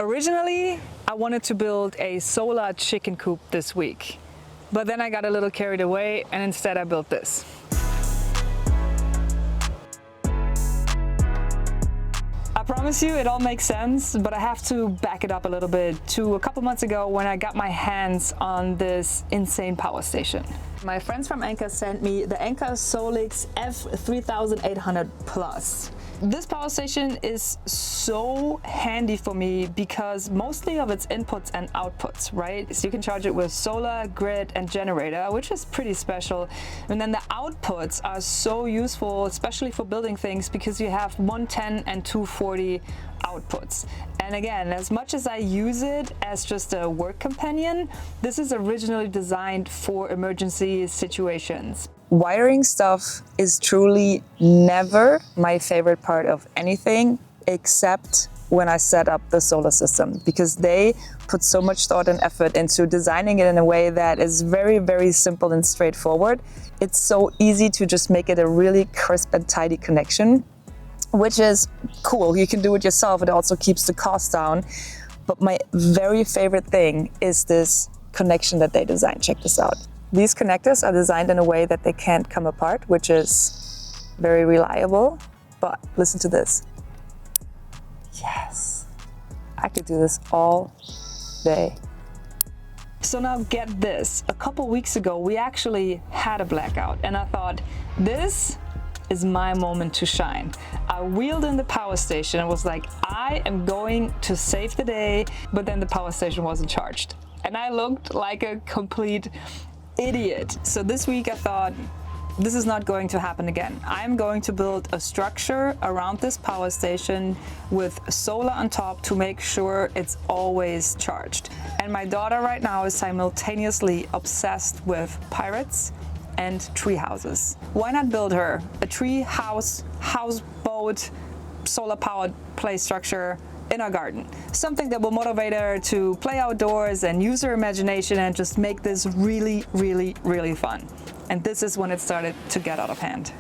Originally, I wanted to build a solar chicken coop this week, but then I got a little carried away and instead I built this. I promise you it all makes sense, but I have to back it up a little bit to a couple months ago when I got my hands on this insane power station. My friends from Anker sent me the Anker Solix F3800 Plus. This power station is so handy for me because mostly of its inputs and outputs, right? So you can charge it with solar, grid, and generator, which is pretty special. And then the outputs are so useful, especially for building things, because you have 110 and 240 outputs. And again, as much as I use it as just a work companion, this is originally designed for emergency situations. Wiring stuff is truly never my favorite part of anything, except when I set up the solar system, because they put so much thought and effort into designing it in a way that is very, very simple and straightforward. It's so easy to just make it a really crisp and tidy connection, which is cool. You can do it yourself. It also keeps the cost down. But my very favorite thing is this connection that they designed. Check this out. These connectors are designed in a way that they can't come apart, which is very reliable. But listen to this. Yes, I could do this all day. So now get this. A couple weeks ago, we actually had a blackout, and I thought, this is my moment to shine. I wheeled in the power station and was like, I am going to save the day, but then the power station wasn't charged. And I looked like a complete idiot. So this week I thought, this is not going to happen again. I'm going to build a structure around this power station with solar on top to make sure it's always charged. And my daughter right now is simultaneously obsessed with pirates and tree houses. Why not build her a tree house, houseboat, solar powered play structure in our garden? Something that will motivate her to play outdoors and use her imagination and just make this really, really, really fun. And this is when it started to get out of hand.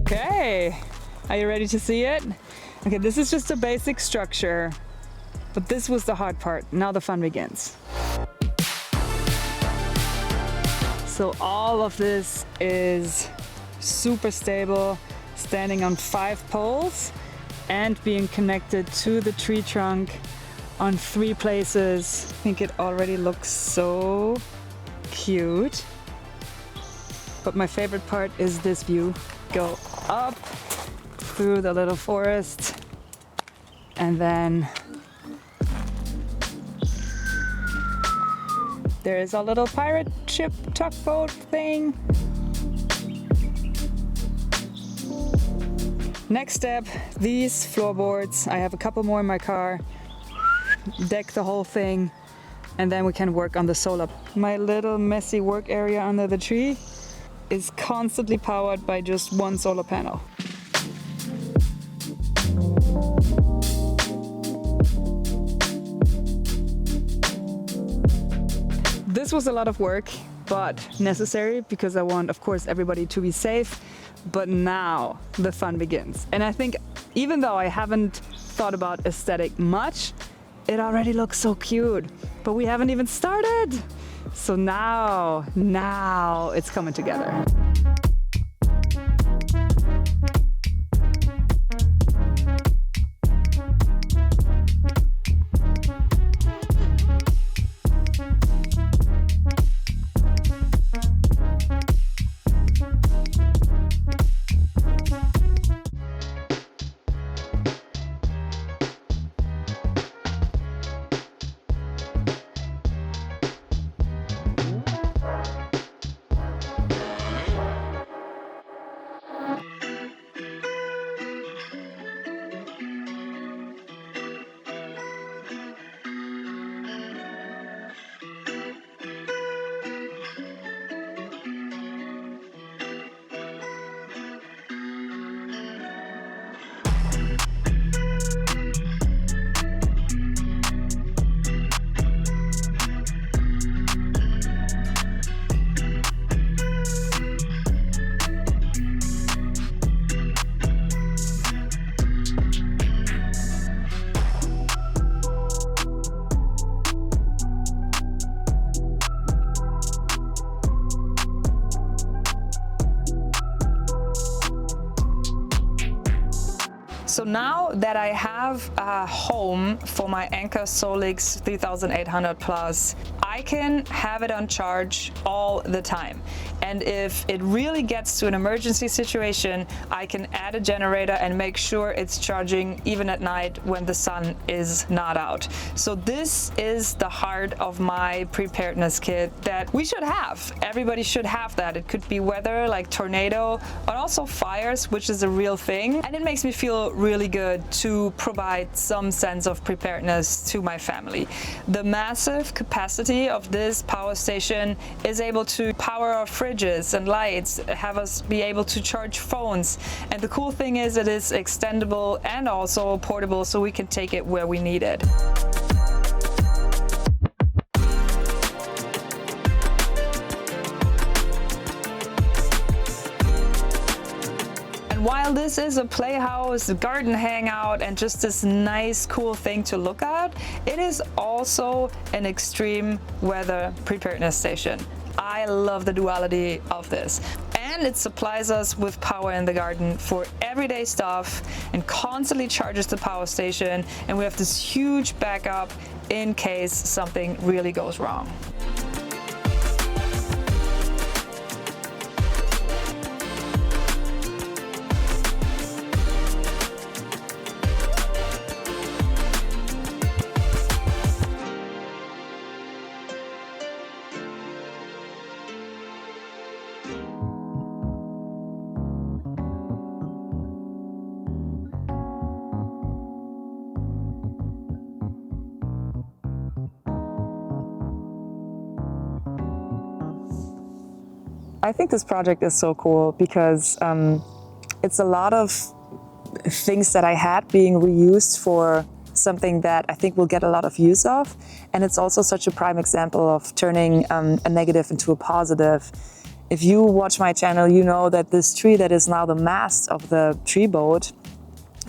Okay, are you ready to see it? Okay, this is just a basic structure, but this was the hard part. Now the fun begins. So all of this is super stable, standing on 5 poles and being connected to the tree trunk on 3 places. I think it already looks so cute. But my favorite part is this view. Go up through the little forest and then there is a little pirate ship tugboat thing. Next step, these floorboards. I have a couple more in my car. Deck the whole thing and then we can work on the solar. My little messy work area under the tree is constantly powered by just one solar panel. This was a lot of work, but necessary because I want, of course, everybody to be safe. But now the fun begins. And I think even though I haven't thought about aesthetic much, it already looks so cute. But we haven't even started. So now it's coming together. So now that I have a home for my Anker Solix 3800 Plus, I can have it on charge all the time. And if it really gets to an emergency situation, I can add a generator and make sure it's charging even at night when the sun is not out. So this is the heart of my preparedness kit that we should have. Everybody should have that. It could be weather like tornado, but also fires, which is a real thing. And it makes me feel really good to provide some sense of preparedness to my family. The massive capacity of this power station is able to power our fridges and lights, have us be able to charge phones. And the cool thing is it is extendable and also portable, so we can take it where we need it. While this is a playhouse, garden hangout, and just this nice, cool thing to look at, it is also an extreme weather preparedness station. I love the duality of this. And it supplies us with power in the garden for everyday stuff and constantly charges the power station. And we have this huge backup in case something really goes wrong. I think this project is so cool because it's a lot of things that I had being reused for something that I think we'll get a lot of use of. And it's also such a prime example of turning a negative into a positive. If you watch my channel, you know that this tree that is now the mast of the tree boat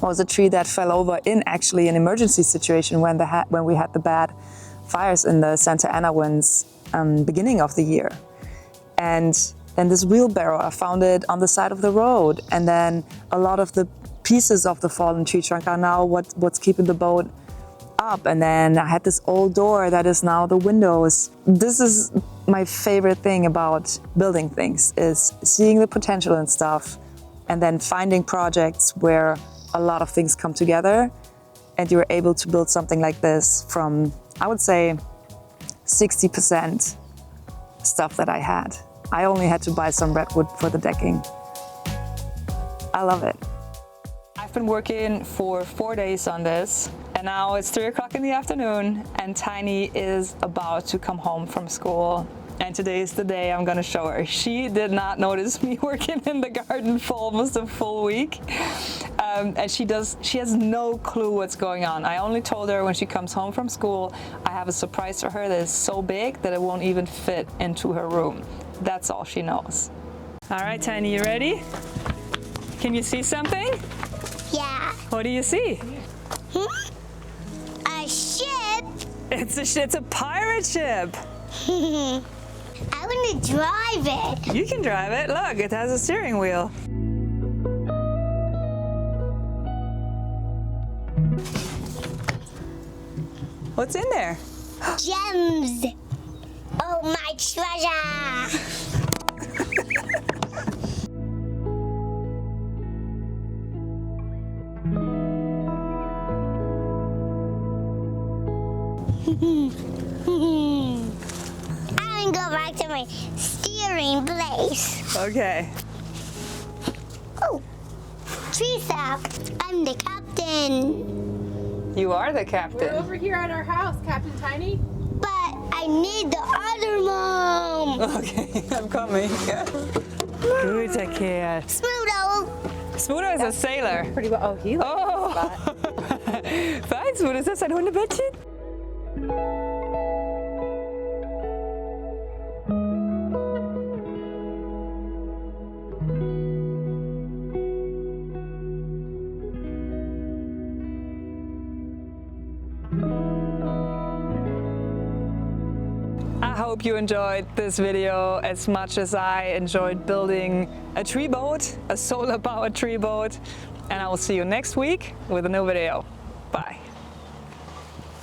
was a tree that fell over in actually an emergency situation when we had the bad fires in the Santa Ana winds beginning of the year. And then this wheelbarrow, I found it on the side of the road. And then a lot of the pieces of the fallen tree trunk are now what's keeping the boat up. And then I had this old door that is now the windows. This is my favorite thing about building things, is seeing the potential in stuff and then finding projects where a lot of things come together and you're able to build something like this from, I would say, 60% stuff that I had. I only had to buy some redwood for the decking. I love it. I've been working for 4 days on this, and now it's 3 o'clock in the afternoon, and Tiny is about to come home from school. And today is the day I'm gonna show her. She did not notice me working in the garden for almost a full week. And she has no clue what's going on. I only told her when she comes home from school, I have a surprise for her that is so big that it won't even fit into her room. That's all she knows. All right, Tiny, you ready? Can you see something? Yeah. What do you see? A ship. It's a pirate ship. I want to drive it. You can drive it. Look, it has a steering wheel. What's in there? Gems. Oh, my treasure. I'm gonna go back to my steering place. Okay. Oh, Teresa, I'm the captain. You are the captain. We're over here at our house, Captain Tiny. But I need the other mom. Okay, I'm coming. Guter Kerl. Smoodle. Smoodle ist a sailor. Pretty well. Oh, he likes Oh! Fein, Smoodle, ist das ein Hundebettchen? I hope you enjoyed this video as much as I enjoyed building a tree boat, a solar powered tree boat. and I will see you next week with a new video. Bye.